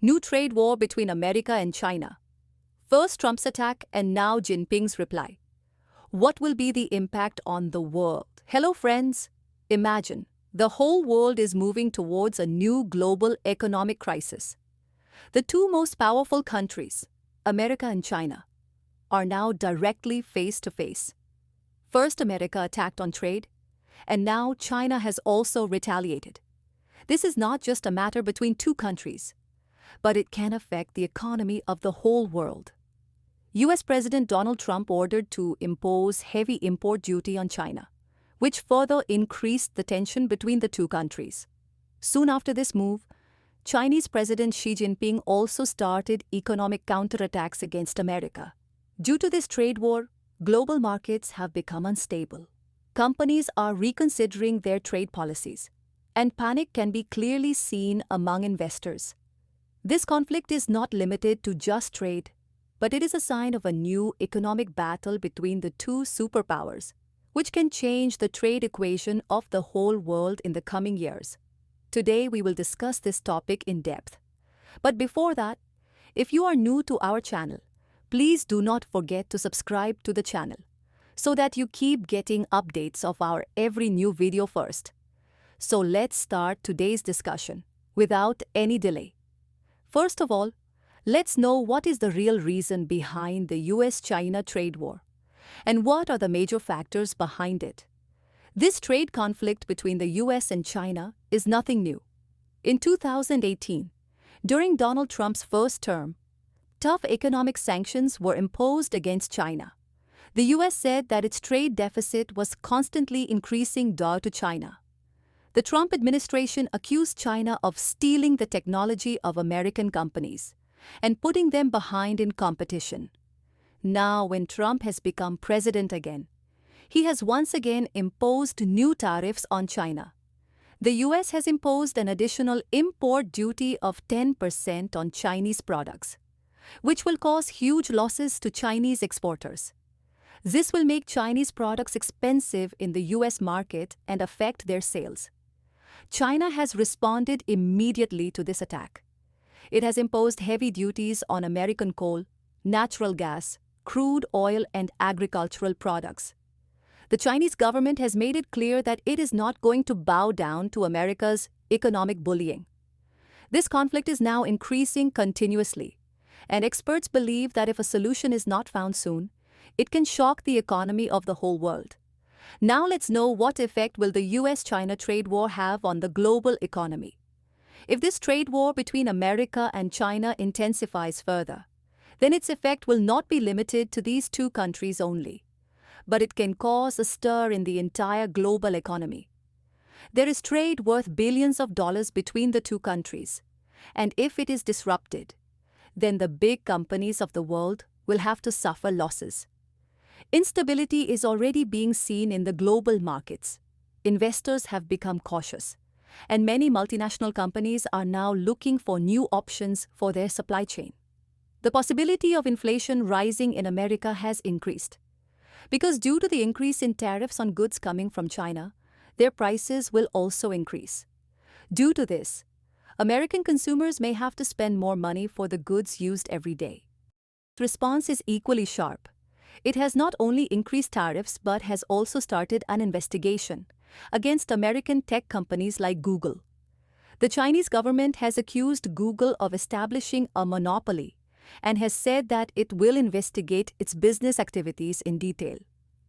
New trade war between America and China. First Trump's attack and now Jinping's reply. What will be the impact on the world? Hello friends. Imagine, the whole world is moving towards a new global economic crisis. The two most powerful countries, America and China, are now directly face to face. First America attacked on trade, and now China has also retaliated. This is not just a matter between two countries, but it can affect the economy of the whole world. US President Donald Trump ordered to impose heavy import duty on China, which further increased the tension between the two countries. Soon after this move, Chinese President Xi Jinping also started economic counterattacks against America. Due to this trade war, global markets have become unstable. Companies are reconsidering their trade policies, and panic can be clearly seen among investors. This conflict is not limited to just trade, but it is a sign of a new economic battle between the two superpowers, which can change the trade equation of the whole world in the coming years. Today, we will discuss this topic in depth. But before that, if you are new to our channel, please do not forget to subscribe to the channel so that you keep getting updates of our every new video first. So let's start today's discussion without any delay. First of all, let's know what is the real reason behind the US-China trade war and what are the major factors behind it. This trade conflict between the US and China is nothing new. In 2018, during Donald Trump's first term, tough economic sanctions were imposed against China. The US said that its trade deficit was constantly increasing due to China. The Trump administration accused China of stealing the technology of American companies and putting them behind in competition. Now, when Trump has become president again, he has once again imposed new tariffs on China. The US has imposed an additional import duty of 10% on Chinese products, which will cause huge losses to Chinese exporters. This will make Chinese products expensive in the US market and affect their sales. China has responded immediately to this attack. It has imposed heavy duties on American coal, natural gas, crude oil, and agricultural products. The Chinese government has made it clear that it is not going to bow down to America's economic bullying. This conflict is now increasing continuously, and experts believe that if a solution is not found soon, it can shock the economy of the whole world. Now let's know what effect will the US-China trade war have on the global economy. If this trade war between America and China intensifies further, then its effect will not be limited to these two countries only, but it can cause a stir in the entire global economy. There is trade worth billions of dollars between the two countries, and if it is disrupted, then the big companies of the world will have to suffer losses. Instability is already being seen in the global markets. Investors have become cautious, and many multinational companies are now looking for new options for their supply chain. The possibility of inflation rising in America has increased, because due to the increase in tariffs on goods coming from China, their prices will also increase. Due to this, American consumers may have to spend more money for the goods used every day. The response is equally sharp. It has not only increased tariffs but has also started an investigation against American tech companies like Google. The Chinese government has accused Google of establishing a monopoly and has said that it will investigate its business activities in detail.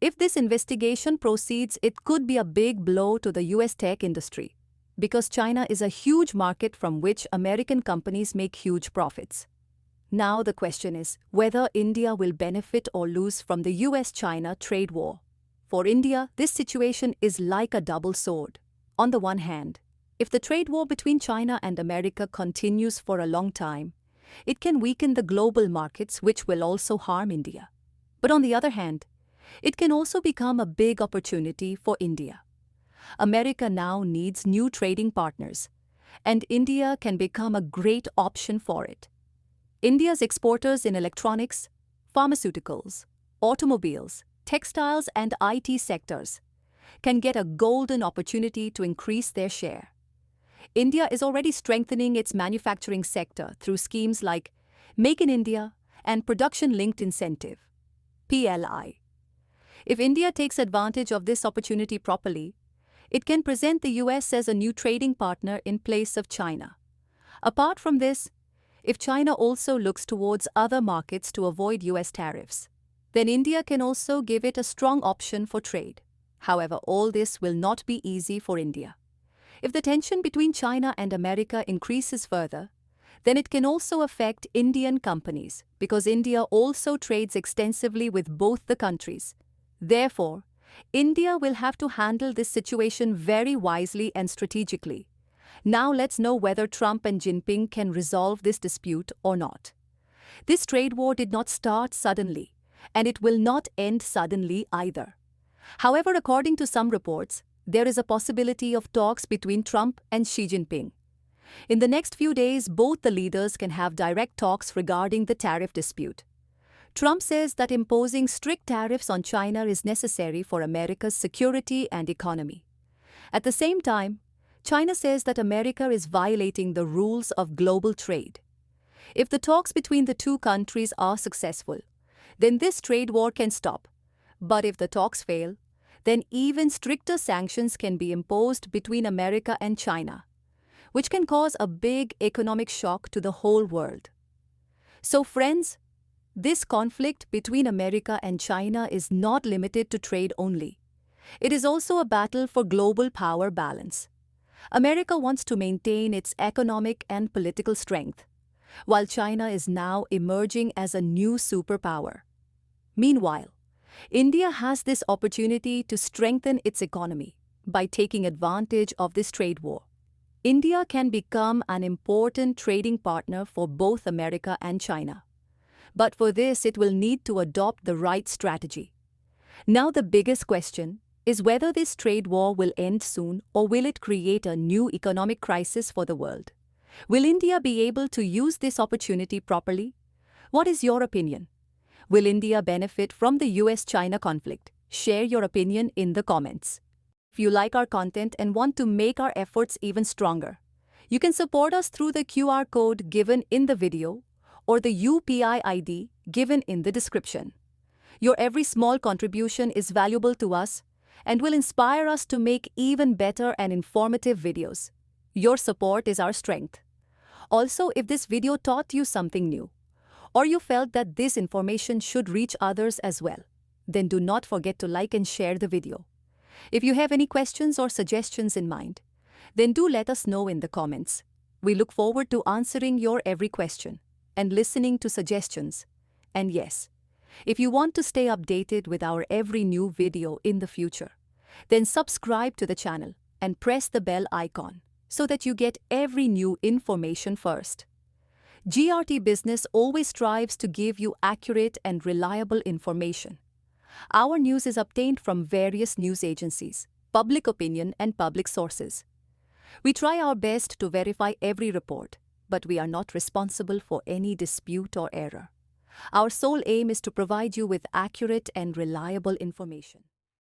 If this investigation proceeds, it could be a big blow to the US tech industry, because China is a huge market from which American companies make huge profits. Now the question is whether India will benefit or lose from the US-China trade war. For India, this situation is like a double sword. On the one hand, if the trade war between China and America continues for a long time, it can weaken the global markets, which will also harm India. But on the other hand, it can also become a big opportunity for India. America now needs new trading partners, and India can become a great option for it. India's exporters in electronics, pharmaceuticals, automobiles, textiles, and IT sectors can get a golden opportunity to increase their share. India is already strengthening its manufacturing sector through schemes like Make in India and Production Linked Incentive, PLI. If India takes advantage of this opportunity properly, it can present the US as a new trading partner in place of China. Apart from this, if China also looks towards other markets to avoid US tariffs, then India can also give it a strong option for trade. However, all this will not be easy for India. If the tension between China and America increases further, then it can also affect Indian companies because India also trades extensively with both the countries. Therefore, India will have to handle this situation very wisely and strategically. Now let's know whether Trump and Jinping can resolve this dispute or not. This trade war did not start suddenly, and it will not end suddenly either. However, according to some reports, there is a possibility of talks between Trump and Xi Jinping. In the next few days, both the leaders can have direct talks regarding the tariff dispute. Trump says that imposing strict tariffs on China is necessary for America's security and economy. At the same time, China says that America is violating the rules of global trade. If the talks between the two countries are successful, then this trade war can stop. But if the talks fail, then even stricter sanctions can be imposed between America and China, which can cause a big economic shock to the whole world. So friends, this conflict between America and China is not limited to trade only. It is also a battle for global power balance. America wants to maintain its economic and political strength, while China is now emerging as a new superpower. Meanwhile, India has this opportunity to strengthen its economy by taking advantage of this trade war. India can become an important trading partner for both America and China. But for this, it will need to adopt the right strategy. Now the biggest question is whether this trade war will end soon or will it create a new economic crisis for the world? Will India be able to use this opportunity properly? What is your opinion? Will India benefit from the US-China conflict? Share your opinion in the comments. If you like our content and want to make our efforts even stronger, you can support us through the QR code given in the video or the UPI ID given in the description. Your every small contribution is valuable to us and will inspire us to make even better and informative videos. Your support is our strength. Also, if this video taught you something new, or you felt that this information should reach others as well, then do not forget to like and share the video. If you have any questions or suggestions in mind, then do let us know in the comments. We look forward to answering your every question and listening to suggestions. And yes, if you want to stay updated with our every new video in the future, then subscribe to the channel and press the bell icon so that you get every new information first. GRT Business always strives to give you accurate and reliable information. Our news is obtained from various news agencies, public opinion, and public sources. We try our best to verify every report, but we are not responsible for any dispute or error. Our sole aim is to provide you with accurate and reliable information.